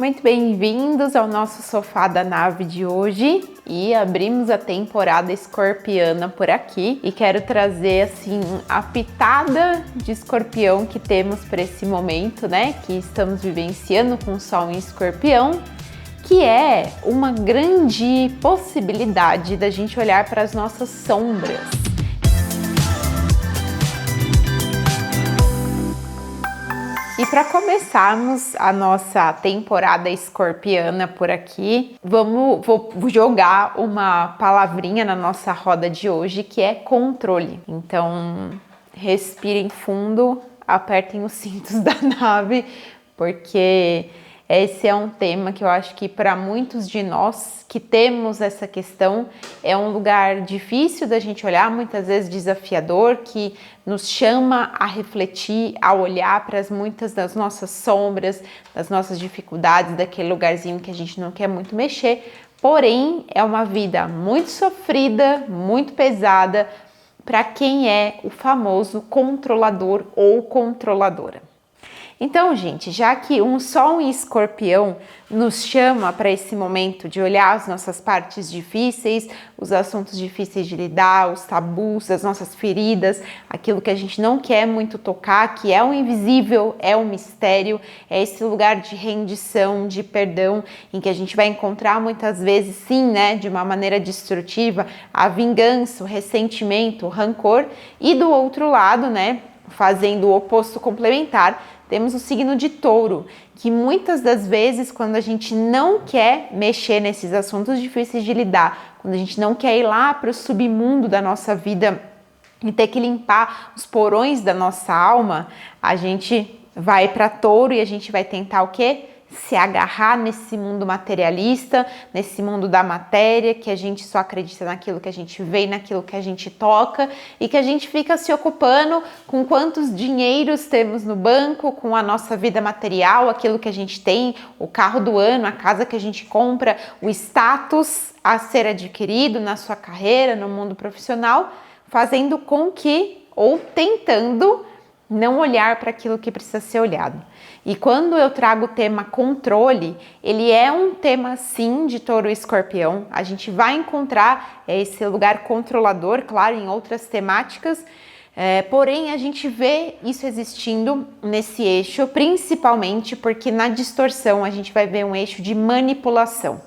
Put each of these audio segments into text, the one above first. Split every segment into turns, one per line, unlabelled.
muito bem-vindos ao nosso Sofá da Nave de hoje e abrimos a temporada escorpiana por aqui e quero trazer assim a pitada de escorpião que temos para esse momento, né, que estamos vivenciando com o Sol em Escorpião, que é uma grande possibilidade da gente olhar para as nossas sombras. E para começarmos a nossa temporada escorpiana por aqui, vou jogar uma palavrinha na nossa roda de hoje que é controle. Então, respirem fundo, apertem os cintos da nave, porque esse é um tema que eu acho que para muitos de nós que temos essa questão é um lugar difícil da gente olhar, muitas vezes desafiador, que nos chama a refletir, a olhar para muitas das nossas sombras, das nossas dificuldades, daquele lugarzinho que a gente não quer muito mexer. Porém, é uma vida muito sofrida, muito pesada para quem é o famoso controlador ou controladora. Então, gente, já que um Sol em Escorpião nos chama para esse momento de olhar as nossas partes difíceis, os assuntos difíceis de lidar, os tabus, as nossas feridas, aquilo que a gente não quer muito tocar, que é o invisível, é o mistério, é esse lugar de rendição, de perdão, em que a gente vai encontrar muitas vezes, sim, né, de uma maneira destrutiva, a vingança, o ressentimento, o rancor, e do outro lado, né, fazendo o oposto complementar, temos o signo de Touro, que muitas das vezes, quando a gente não quer mexer nesses assuntos difíceis de lidar, quando a gente não quer ir lá para o submundo da nossa vida e ter que limpar os porões da nossa alma, a gente vai para Touro e a gente vai tentar o quê? Se agarrar nesse mundo materialista, nesse mundo da matéria, que a gente só acredita naquilo que a gente vê, naquilo que a gente toca e que a gente fica se ocupando com quantos dinheiros temos no banco, com a nossa vida material, aquilo que a gente tem, o carro do ano, a casa que a gente compra, o status a ser adquirido na sua carreira, no mundo profissional, fazendo com que, ou tentando, não olhar para aquilo que precisa ser olhado. E quando eu trago o tema controle, ele é um tema sim de Touro e Escorpião. A gente vai encontrar esse lugar controlador, claro, em outras temáticas, porém a gente vê isso existindo nesse eixo, principalmente porque na distorção a gente vai ver um eixo de manipulação.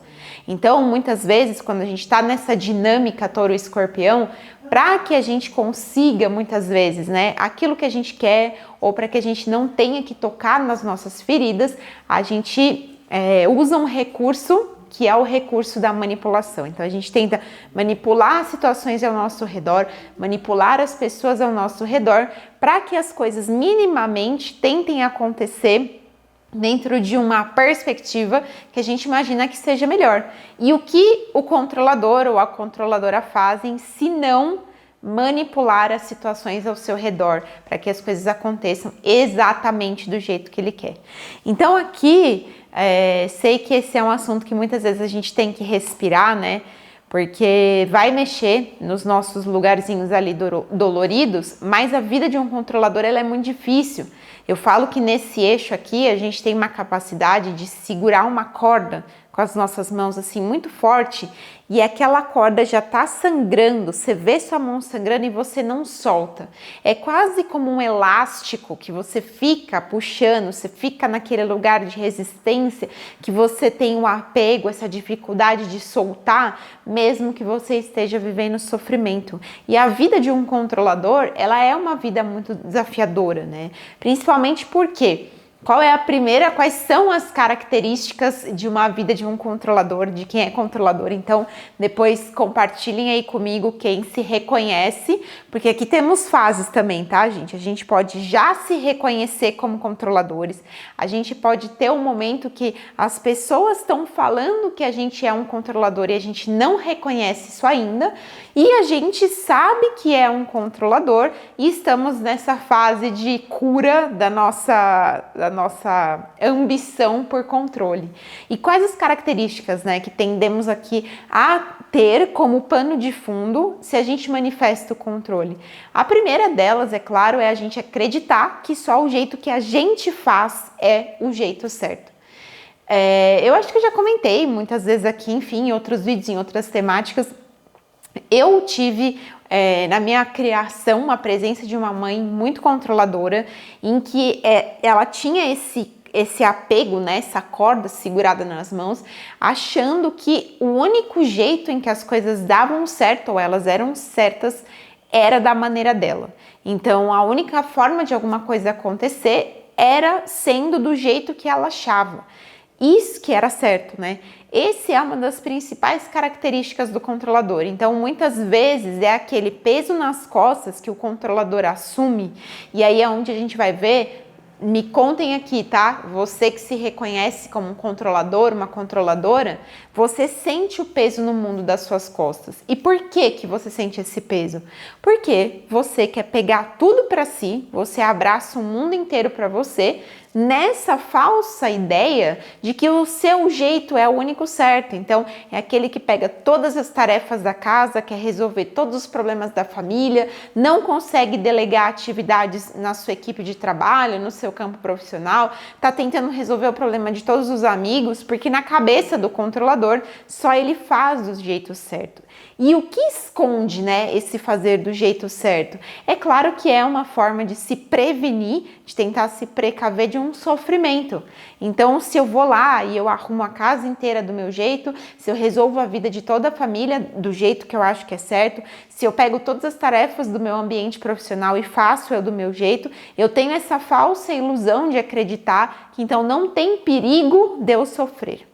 Então, muitas vezes, quando a gente está nessa dinâmica Touro e Escorpião, para que a gente consiga, muitas vezes, né, aquilo que a gente quer, ou para que a gente não tenha que tocar nas nossas feridas, a gente usa um recurso que é o recurso da manipulação. Então, a gente tenta manipular as situações ao nosso redor, manipular as pessoas ao nosso redor, para que as coisas minimamente tentem acontecer dentro de uma perspectiva que a gente imagina que seja melhor. E o que o controlador ou a controladora fazem se não manipular as situações ao seu redor para que as coisas aconteçam exatamente do jeito que ele quer. Então aqui, sei que esse é um assunto que muitas vezes a gente tem que respirar, né? Porque vai mexer nos nossos lugarzinhos ali doloridos, mas a vida de um controlador ela é muito difícil. Eu falo que nesse eixo aqui a gente tem uma capacidade de segurar uma corda com as nossas mãos assim muito forte e aquela corda já tá sangrando, você vê sua mão sangrando e você não solta. É quase como um elástico que você fica puxando, você fica naquele lugar de resistência que você tem um apego, essa dificuldade de soltar, mesmo que você esteja vivendo sofrimento. E a vida de um controlador, ela é uma vida muito desafiadora, né? Principalmente porque quais são as características de uma vida de um controlador, de quem é controlador? Então, depois compartilhem aí comigo quem se reconhece, porque aqui temos fases também, tá, gente? A gente pode já se reconhecer como controladores, a gente pode ter um momento que as pessoas estão falando que a gente é um controlador e a gente não reconhece isso ainda, e a gente sabe que é um controlador e estamos nessa fase de cura da nossa ambição por controle. E quais as características, né, que tendemos aqui a ter como pano de fundo se a gente manifesta o controle? A primeira delas, é claro, é a gente acreditar que só o jeito que a gente faz é o jeito certo. Eu acho que eu já comentei muitas vezes aqui, enfim, em outros vídeos, em outras temáticas. Eu tive na minha criação uma presença de uma mãe muito controladora, em que ela tinha esse apego, né, essa corda segurada nas mãos, achando que o único jeito em que as coisas davam certo ou elas eram certas era da maneira dela. Então, a única forma de alguma coisa acontecer era sendo do jeito que ela achava. Isso que era certo, né? Esse é uma das principais características do controlador. Então, muitas vezes é aquele peso nas costas que o controlador assume, e aí é onde a gente vai ver. Me contem aqui, tá? Você que se reconhece como um controlador, uma controladora, você sente o peso no mundo das suas costas. E por que que você sente esse peso? Porque você quer pegar tudo para si, você abraça o mundo inteiro para você, nessa falsa ideia de que o seu jeito é o único certo. Então, é aquele que pega todas as tarefas da casa, quer resolver todos os problemas da família, não consegue delegar atividades na sua equipe de trabalho, no seu campo profissional, tá tentando resolver o problema de todos os amigos, porque na cabeça do controlador, só ele faz do jeito certo. E o que esconde, né, esse fazer do jeito certo? É claro que é uma forma de se prevenir, de tentar se precaver de um sofrimento. Então, se eu vou lá e eu arrumo a casa inteira do meu jeito, se eu resolvo a vida de toda a família do jeito que eu acho que é certo, se eu pego todas as tarefas do meu ambiente profissional e faço eu do meu jeito, eu tenho essa falsa ilusão de acreditar que então não tem perigo de eu sofrer.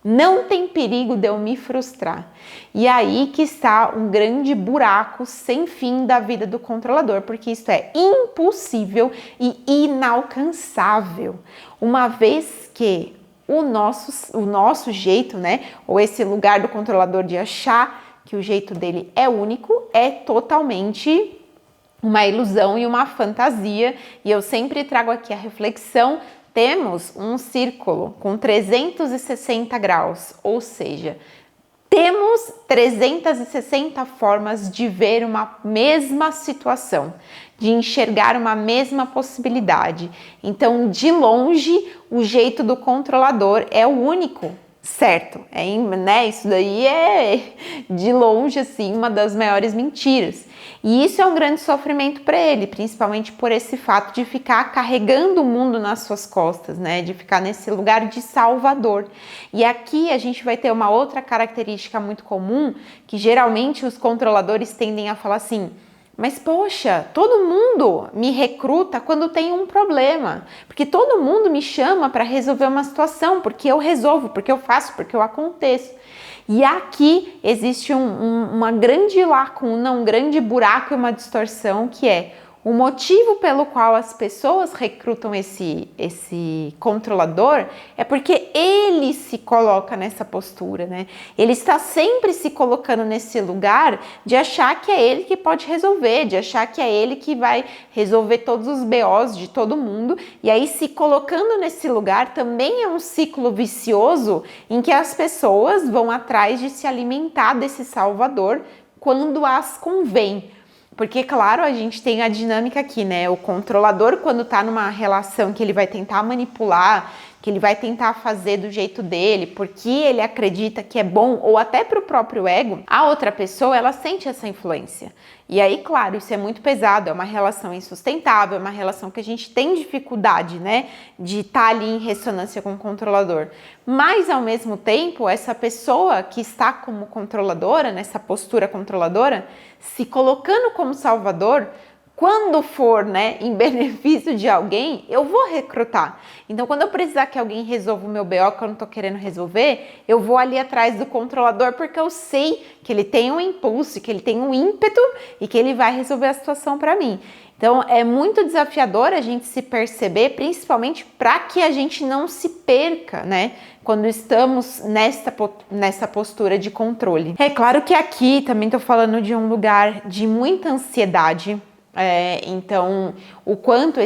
Não tem perigo de eu me frustrar. E aí que está um grande buraco sem fim da vida do controlador, porque isso é impossível e inalcançável. Uma vez que o nosso jeito, né, ou esse lugar do controlador de achar que o jeito dele é único, é totalmente uma ilusão e uma fantasia. E eu sempre trago aqui a reflexão. Temos um círculo com 360 graus, ou seja, temos 360 formas de ver uma mesma situação, de enxergar uma mesma possibilidade. Então, de longe, o jeito do controlador é o único certo, né? Isso daí é de longe assim uma das maiores mentiras. E isso é um grande sofrimento para ele, principalmente por esse fato de ficar carregando o mundo nas suas costas, né? De ficar nesse lugar de salvador. E aqui a gente vai ter uma outra característica muito comum, que geralmente os controladores tendem a falar assim: mas poxa, todo mundo me recruta quando tem um problema, porque todo mundo me chama para resolver uma situação, porque eu resolvo, porque eu faço, porque eu aconteço. E aqui existe uma grande lacuna, um grande buraco e uma distorção, que é o motivo pelo qual as pessoas recrutam esse controlador é porque ele se coloca nessa postura, né? Ele está sempre se colocando nesse lugar de achar que é ele que pode resolver, de achar que é ele que vai resolver todos os BOs de todo mundo. E aí, se colocando nesse lugar, também é um ciclo vicioso em que as pessoas vão atrás de se alimentar desse salvador quando as convém. Porque, claro, a gente tem a dinâmica aqui, né? O controlador, quando tá numa relação que ele vai tentar manipular, que ele vai tentar fazer do jeito dele, porque ele acredita que é bom, ou até pro próprio ego, a outra pessoa, ela sente essa influência. E aí, claro, isso é muito pesado, é uma relação insustentável, é uma relação que a gente tem dificuldade, né, de estar ali em ressonância com o controlador. Mas, ao mesmo tempo, essa pessoa que está como controladora, nessa postura controladora, se colocando como salvador, quando for, né, em benefício de alguém, eu vou recrutar. Então, quando eu precisar que alguém resolva o meu BO que eu não tô querendo resolver, eu vou ali atrás do controlador, porque eu sei que ele tem um impulso, que ele tem um ímpeto e que ele vai resolver a situação para mim. Então, é muito desafiador a gente se perceber, principalmente para que a gente não se perca, né? Quando estamos nessa postura de controle. É claro que aqui também tô falando de um lugar de muita ansiedade, Então, o quanto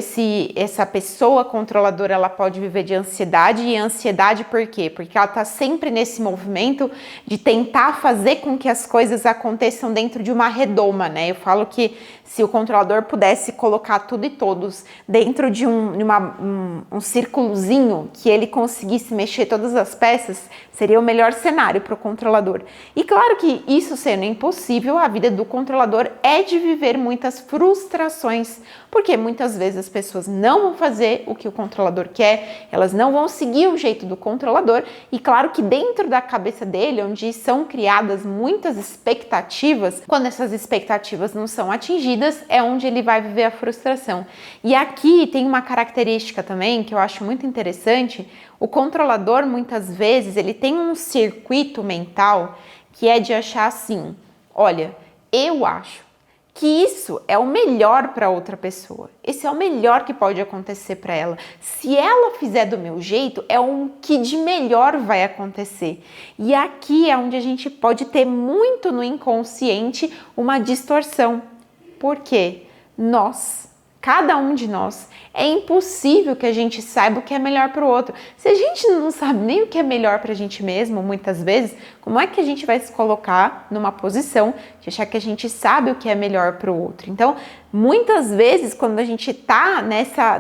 essa pessoa controladora ela pode viver de ansiedade, e ansiedade por quê? Porque ela está sempre nesse movimento de tentar fazer com que as coisas aconteçam dentro de uma redoma, né? Eu falo que se o controlador pudesse colocar tudo e todos dentro de um círculozinho, que ele conseguisse mexer todas as peças, seria o melhor cenário para o controlador. E claro que isso sendo impossível, a vida do controlador é de viver muitas frustrações, porque muitas vezes as pessoas não vão fazer o que o controlador quer, elas não vão seguir o jeito do controlador, e claro que dentro da cabeça dele, onde são criadas muitas expectativas, quando essas expectativas não são atingidas, é onde ele vai viver a frustração. E aqui tem uma característica também que eu acho muito interessante. O controlador, muitas vezes, ele tem um circuito mental que é de achar assim: olha, eu acho que isso é o melhor para outra pessoa. Esse é o melhor que pode acontecer para ela. Se ela fizer do meu jeito, é o que de melhor vai acontecer. E aqui é onde a gente pode ter muito no inconsciente uma distorção. Por quê? Cada um de nós, é impossível que a gente saiba o que é melhor para o outro. Se a gente não sabe nem o que é melhor para a gente mesmo, muitas vezes, como é que a gente vai se colocar numa posição de achar que a gente sabe o que é melhor para o outro? Então, muitas vezes, quando a gente tá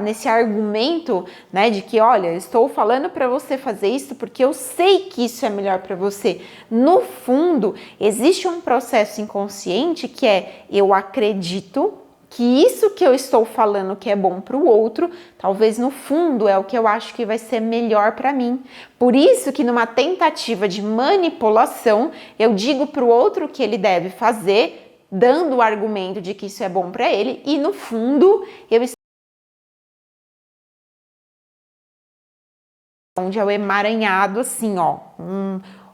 nesse argumento, né, de que, olha, eu estou falando para você fazer isso porque eu sei que isso é melhor para você, no fundo, existe um processo inconsciente que é: eu acredito que isso que eu estou falando que é bom para o outro, talvez no fundo é o que eu acho que vai ser melhor para mim. Por isso que numa tentativa de manipulação, eu digo para o outro o que ele deve fazer, dando o argumento de que isso é bom para ele, e no fundo eu estou onde é o emaranhado assim, ó,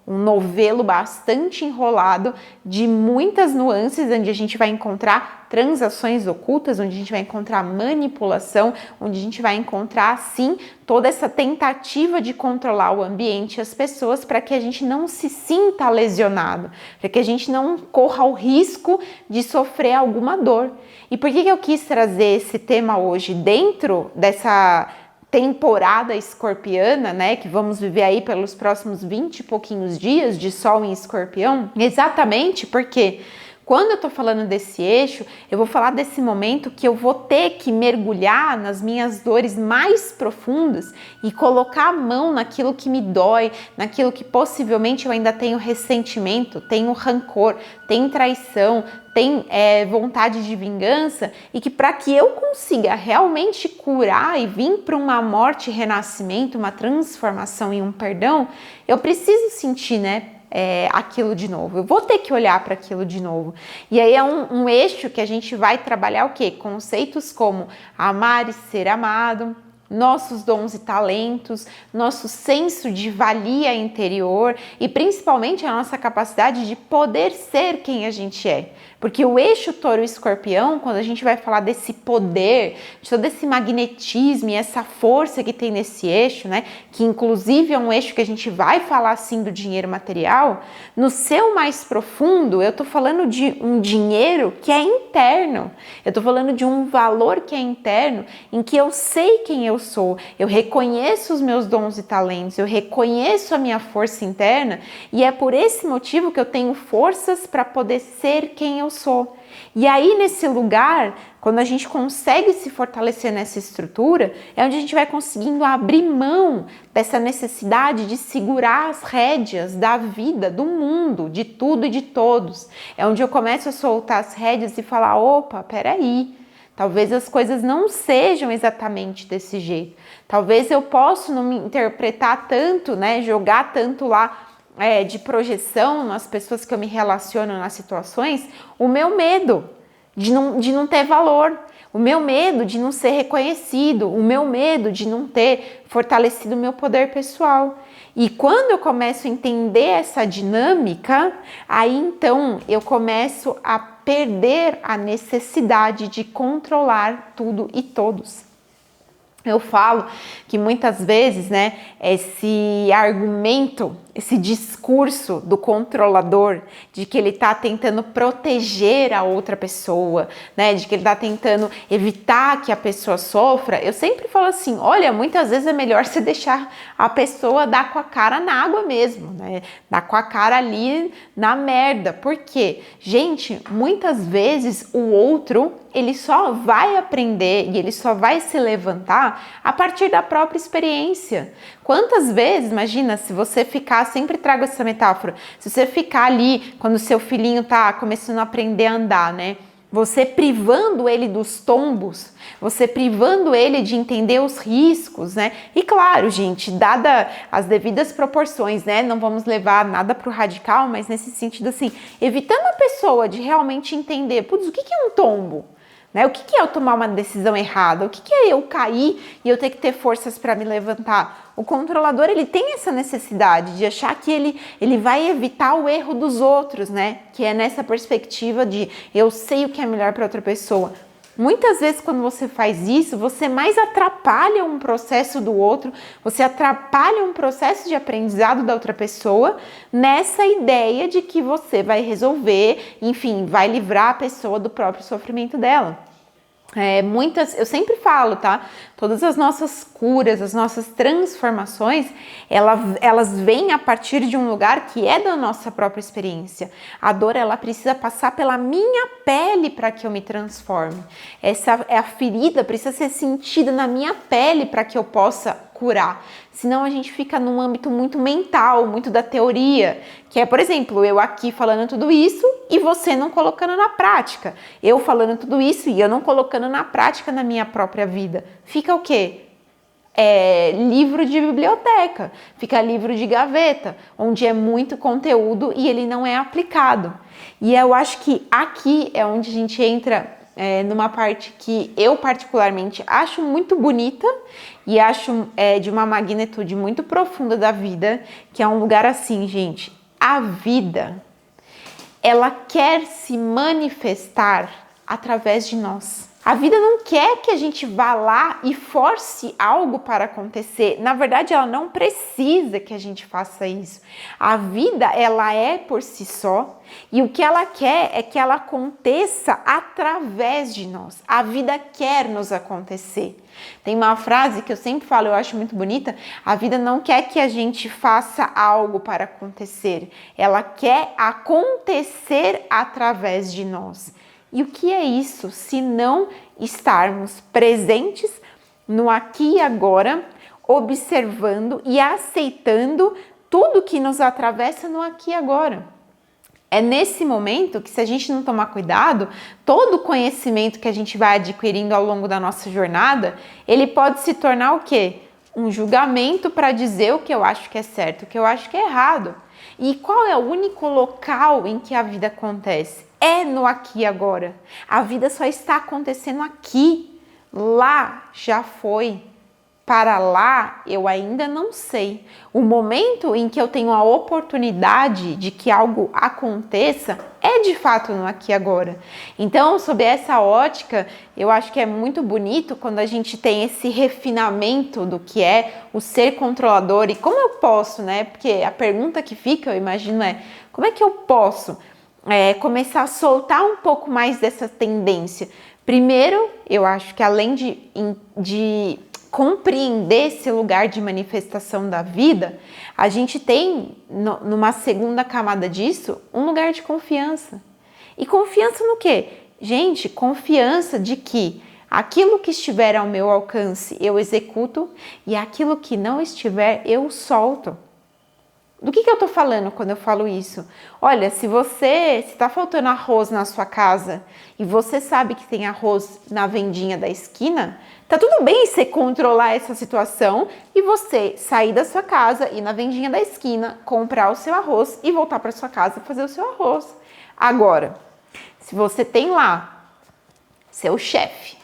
um novelo bastante enrolado de muitas nuances, onde a gente vai encontrar transações ocultas, onde a gente vai encontrar manipulação, onde a gente vai encontrar, sim, toda essa tentativa de controlar o ambiente e as pessoas para que a gente não se sinta lesionado, para que a gente não corra o risco de sofrer alguma dor. E por que eu quis trazer esse tema hoje dentro dessa temporada escorpiana, né, que vamos viver aí pelos próximos 20 e pouquinhos dias de Sol em Escorpião? Exatamente porque quando eu tô falando desse eixo, eu vou falar desse momento que eu vou ter que mergulhar nas minhas dores mais profundas e colocar a mão naquilo que me dói, naquilo que possivelmente eu ainda tenho ressentimento, tenho rancor, tenho traição, tem vontade de vingança, e que para que eu consiga realmente curar e vir para uma morte e renascimento, uma transformação e um perdão, eu preciso sentir, né, aquilo de novo. Eu vou ter que olhar para aquilo de novo. E aí é um eixo que a gente vai trabalhar o quê? Conceitos como amar e ser amado, nossos dons e talentos, nosso senso de valia interior e principalmente a nossa capacidade de poder ser quem a gente é. Porque o eixo touro-escorpião, quando a gente vai falar desse poder, de todo esse magnetismo e essa força que tem nesse eixo, né, que inclusive é um eixo que a gente vai falar assim do dinheiro material, no seu mais profundo, eu tô falando de um dinheiro que é interno, eu tô falando de um valor que é interno, em que eu sei quem eu sou, eu reconheço os meus dons e talentos, eu reconheço a minha força interna, e é por esse motivo que eu tenho forças para poder ser quem eu sou. E aí nesse lugar, quando a gente consegue se fortalecer nessa estrutura, é onde a gente vai conseguindo abrir mão dessa necessidade de segurar as rédeas da vida, do mundo, de tudo e de todos. É onde eu começo a soltar as rédeas e falar: opa, peraí, talvez as coisas não sejam exatamente desse jeito. Talvez eu possa não me interpretar tanto, né, jogar tanto lá de projeção nas pessoas que eu me relaciono, nas situações, o meu medo de não ter valor, o meu medo de não ser reconhecido, o meu medo de não ter fortalecido o meu poder pessoal. E quando eu começo a entender essa dinâmica, aí então eu começo a perder a necessidade de controlar tudo e todos. Eu falo que muitas vezes, né, esse argumento esse discurso do controlador, de que ele está tentando proteger a outra pessoa, né? De que ele está tentando evitar que a pessoa sofra, eu sempre falo assim, olha, muitas vezes é melhor você deixar a pessoa dar com a cara na água mesmo, né? Dar com a cara ali na merda. Por quê? Gente, muitas vezes o outro, ele só vai aprender e ele só vai se levantar a partir da própria experiência. Quantas vezes, imagina, se você ficar, sempre trago essa metáfora, se você ficar ali, quando o seu filhinho tá começando a aprender a andar, né? Você privando ele dos tombos, você privando ele de entender os riscos, né? E claro, gente, dada as devidas proporções, né? Não vamos levar nada pro radical, mas nesse sentido assim, evitando a pessoa de realmente entender, putz, o que é um tombo? Né? O que é eu tomar uma decisão errada? O que é eu cair e eu ter que ter forças para me levantar? O controlador, ele tem essa necessidade de achar que ele vai evitar o erro dos outros, né? Que é nessa perspectiva de eu sei o que é melhor para outra pessoa. Muitas vezes quando você faz isso, você mais atrapalha um processo do outro, você atrapalha um processo de aprendizado da outra pessoa nessa ideia de que você vai resolver, enfim, vai livrar a pessoa do próprio sofrimento dela. Eu sempre falo, tá? Todas as nossas curas, as nossas transformações, elas vêm a partir de um lugar que é da nossa própria experiência. A dor, ela precisa passar pela minha pele para que eu me transforme. A ferida precisa ser sentida na minha pele para que eu possa curar. Senão a gente fica num âmbito muito mental, muito da teoria, que é, por exemplo, eu aqui falando tudo isso e você não colocando na prática. Eu falando tudo isso e eu não colocando na prática na minha própria vida. Fica o quê? Livro de biblioteca, fica livro de gaveta, onde é muito conteúdo e ele não é aplicado. E eu acho que aqui é onde a gente entra numa parte que eu particularmente acho muito bonita e acho de uma magnitude muito profunda da vida, que é um lugar assim, gente, a vida, ela quer se manifestar através de nós. A vida não quer que a gente vá lá e force algo para acontecer. Na verdade, ela não precisa que a gente faça isso. A vida, ela é por si só e o que ela quer é que ela aconteça através de nós. A vida quer nos acontecer. Tem uma frase que eu sempre falo, eu acho muito bonita, a vida não quer que a gente faça algo para acontecer. Ela quer acontecer através de nós. E o que é isso se não estarmos presentes no aqui e agora, observando e aceitando tudo que nos atravessa no aqui e agora? É nesse momento que, se a gente não tomar cuidado, todo o conhecimento que a gente vai adquirindo ao longo da nossa jornada, ele pode se tornar o quê? Um julgamento para dizer o que eu acho que é certo, o que eu acho que é errado. E qual é o único local em que a vida acontece? É no aqui e agora. A vida só está acontecendo aqui. Lá já foi. Para lá eu ainda não sei. O momento em que eu tenho a oportunidade de que algo aconteça é de fato no aqui e agora. Então, sob essa ótica, eu acho que é muito bonito quando a gente tem esse refinamento do que é o ser controlador e como eu posso, né? Porque a pergunta que fica, eu imagino, é como é que eu posso começar a soltar um pouco mais dessa tendência? Primeiro, eu acho que além de compreender esse lugar de manifestação da vida, a gente tem, numa segunda camada disso, um lugar de confiança. E confiança no quê? Gente, confiança de que aquilo que estiver ao meu alcance eu executo e aquilo que não estiver eu solto. Do que eu tô falando quando eu falo isso? Olha, se tá faltando arroz na sua casa e você sabe que tem arroz na vendinha da esquina, tá tudo bem você controlar essa situação e você sair da sua casa, ir na vendinha da esquina, comprar o seu arroz e voltar para sua casa fazer o seu arroz. Agora, se você tem lá seu chefe,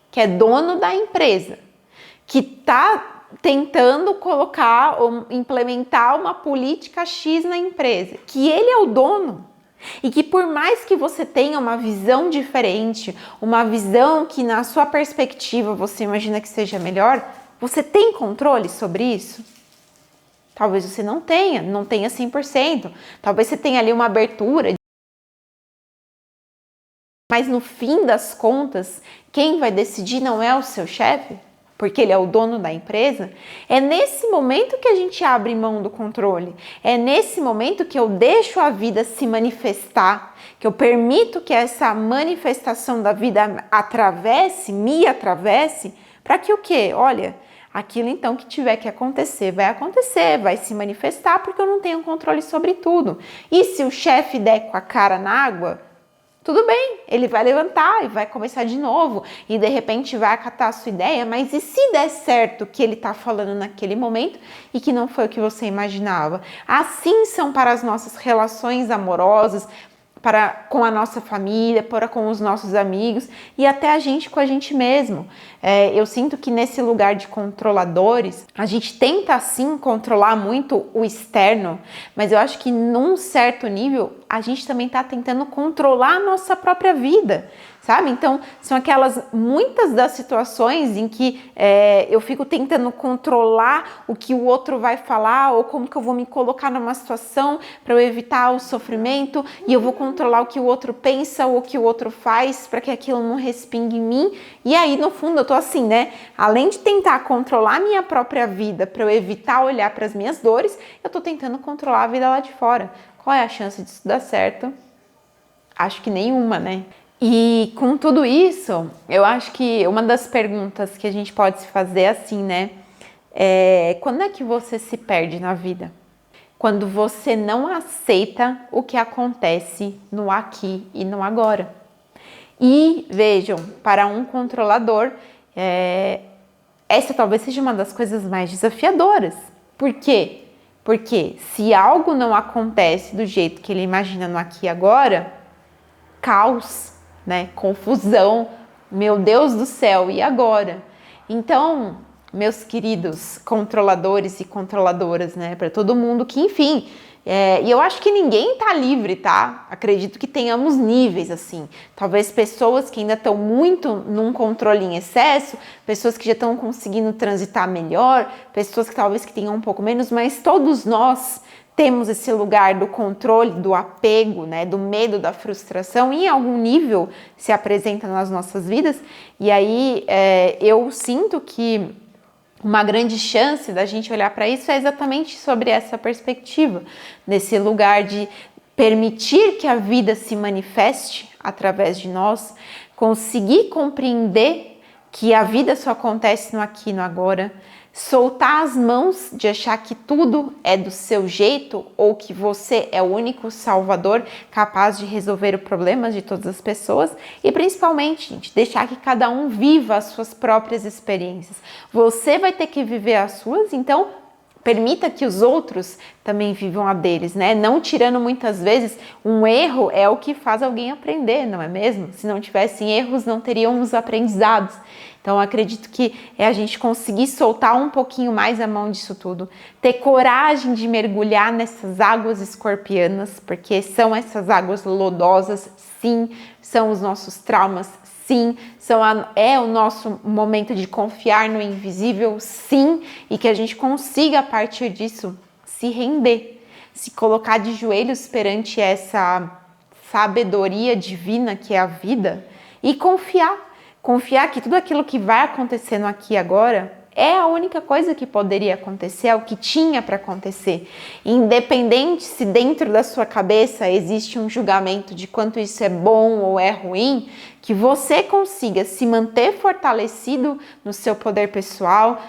que é dono da empresa, que tá tentando colocar ou implementar uma política X na empresa, que ele é o dono e que por mais que você tenha uma visão diferente, uma visão que na sua perspectiva você imagina que seja melhor, você tem controle sobre isso? Talvez você não tenha 100%. Talvez você tenha ali uma abertura. Mas no fim das contas, quem vai decidir não é o seu chefe, porque ele é o dono da empresa. É nesse momento que a gente abre mão do controle. É nesse momento que eu deixo a vida se manifestar, que eu permito que essa manifestação da vida me atravesse, para que o quê? Olha, aquilo então que tiver que acontecer, vai se manifestar, porque eu não tenho controle sobre tudo. E se o chefe der com a cara na água, tudo bem, ele vai levantar e vai começar de novo e de repente vai acatar a sua ideia, mas e se der certo o que ele está falando naquele momento e que não foi o que você imaginava? Assim são para as nossas relações amorosas, com a nossa família, com os nossos amigos e até a gente com a gente mesmo. Eu sinto que nesse lugar de controladores, a gente tenta sim controlar muito o externo, mas eu acho que num certo nível a gente também está tentando controlar a nossa própria vida, sabe? Então, são muitas das situações em que eu fico tentando controlar o que o outro vai falar ou como que eu vou me colocar numa situação para eu evitar o sofrimento e eu vou controlar o que o outro pensa ou o que o outro faz para que aquilo não respingue em mim. E aí, no fundo, eu tô assim, né? Além de tentar controlar a minha própria vida para eu evitar olhar para as minhas dores, eu tô tentando controlar a vida lá de fora. Qual é a chance disso dar certo? Acho que nenhuma, né? E com tudo isso, eu acho que uma das perguntas que a gente pode se fazer é assim, né? Quando é que você se perde na vida? Quando você não aceita o que acontece no aqui e no agora. E vejam, para um controlador, essa talvez seja uma das coisas mais desafiadoras. Por quê? Porque se algo não acontece do jeito que ele imagina no aqui e agora, caos, né? Confusão, meu Deus do céu, e agora? Então, meus queridos controladores e controladoras, né? Para todo mundo que, enfim, e eu acho que ninguém tá livre, tá? Acredito que tenhamos níveis, assim. Talvez pessoas que ainda estão muito num controle em excesso, pessoas que já estão conseguindo transitar melhor, pessoas que talvez que tenham um pouco menos, mas todos nós temos esse lugar do controle, do apego, né, do medo, da frustração, e em algum nível se apresenta nas nossas vidas. E aí eu sinto que uma grande chance da gente olhar para isso é exatamente sobre essa perspectiva, nesse lugar de permitir que a vida se manifeste através de nós, conseguir compreender que a vida só acontece no aqui e no agora, soltar as mãos de achar que tudo é do seu jeito ou que você é o único salvador capaz de resolver os problemas de todas as pessoas e principalmente, gente, deixar que cada um viva as suas próprias experiências. Você vai ter que viver as suas, então permita que os outros também vivam a deles, né? Não tirando muitas vezes, um erro é o que faz alguém aprender, não é mesmo? Se não tivessem erros, não teríamos aprendizados. Então, acredito que é a gente conseguir soltar um pouquinho mais a mão disso tudo, ter coragem de mergulhar nessas águas escorpianas, porque são essas águas lodosas, sim, são os nossos traumas, sim, é o nosso momento de confiar no invisível, sim, e que a gente consiga, a partir disso, se render, se colocar de joelhos perante essa sabedoria divina que é a vida e confiar que tudo aquilo que vai acontecendo aqui agora é a única coisa que poderia acontecer, é o que tinha para acontecer. Independente se dentro da sua cabeça existe um julgamento de quanto isso é bom ou é ruim, que você consiga se manter fortalecido no seu poder pessoal,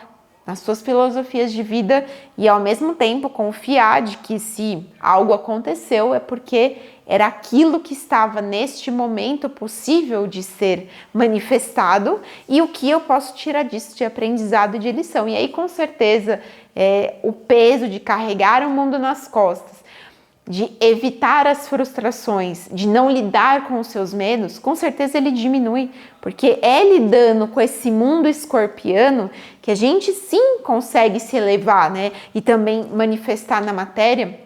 nas suas filosofias de vida e ao mesmo tempo confiar de que se algo aconteceu é porque era aquilo que estava neste momento possível de ser manifestado e o que eu posso tirar disso de aprendizado e de lição. E aí com certeza o peso de carregar o mundo nas costas, de evitar as frustrações, de não lidar com os seus medos, com certeza ele diminui, porque é lidando com esse mundo escorpiano que a gente sim consegue se elevar, né? E também manifestar na matéria,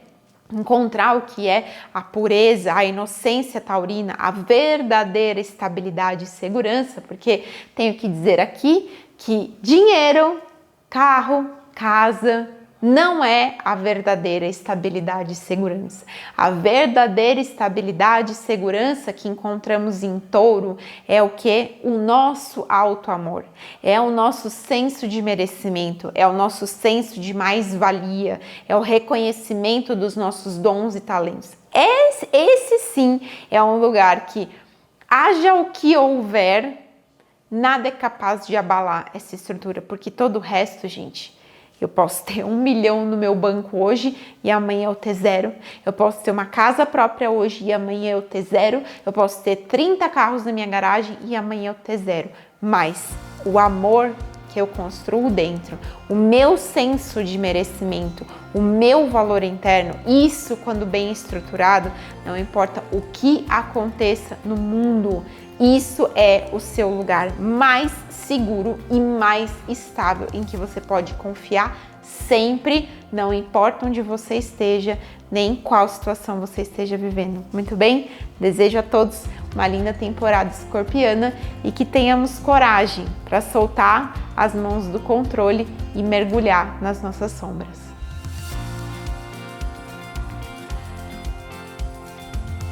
encontrar o que é a pureza, a inocência taurina, a verdadeira estabilidade e segurança, porque tenho que dizer aqui que dinheiro, carro, casa, não é a verdadeira estabilidade e segurança. A verdadeira estabilidade e segurança que encontramos em Touro é o que? O nosso auto-amor, é o nosso senso de merecimento, é o nosso senso de mais-valia, é o reconhecimento dos nossos dons e talentos. Esse sim é um lugar que, haja o que houver, nada é capaz de abalar essa estrutura, porque todo o resto, gente, eu posso ter 1 milhão no meu banco hoje e amanhã eu ter 0. Eu posso ter uma casa própria hoje e amanhã eu ter 0. Eu posso ter 30 carros na minha garagem e amanhã eu ter 0. Mas o amor que eu construo dentro, o meu senso de merecimento, o meu valor interno, isso, quando bem estruturado, não importa o que aconteça no mundo, isso é o seu lugar mais seguro e mais estável em que você pode confiar sempre, não importa onde você esteja, nem qual situação você esteja vivendo. Muito bem? Desejo a todos uma linda temporada escorpiana e que tenhamos coragem para soltar as mãos do controle e mergulhar nas nossas sombras.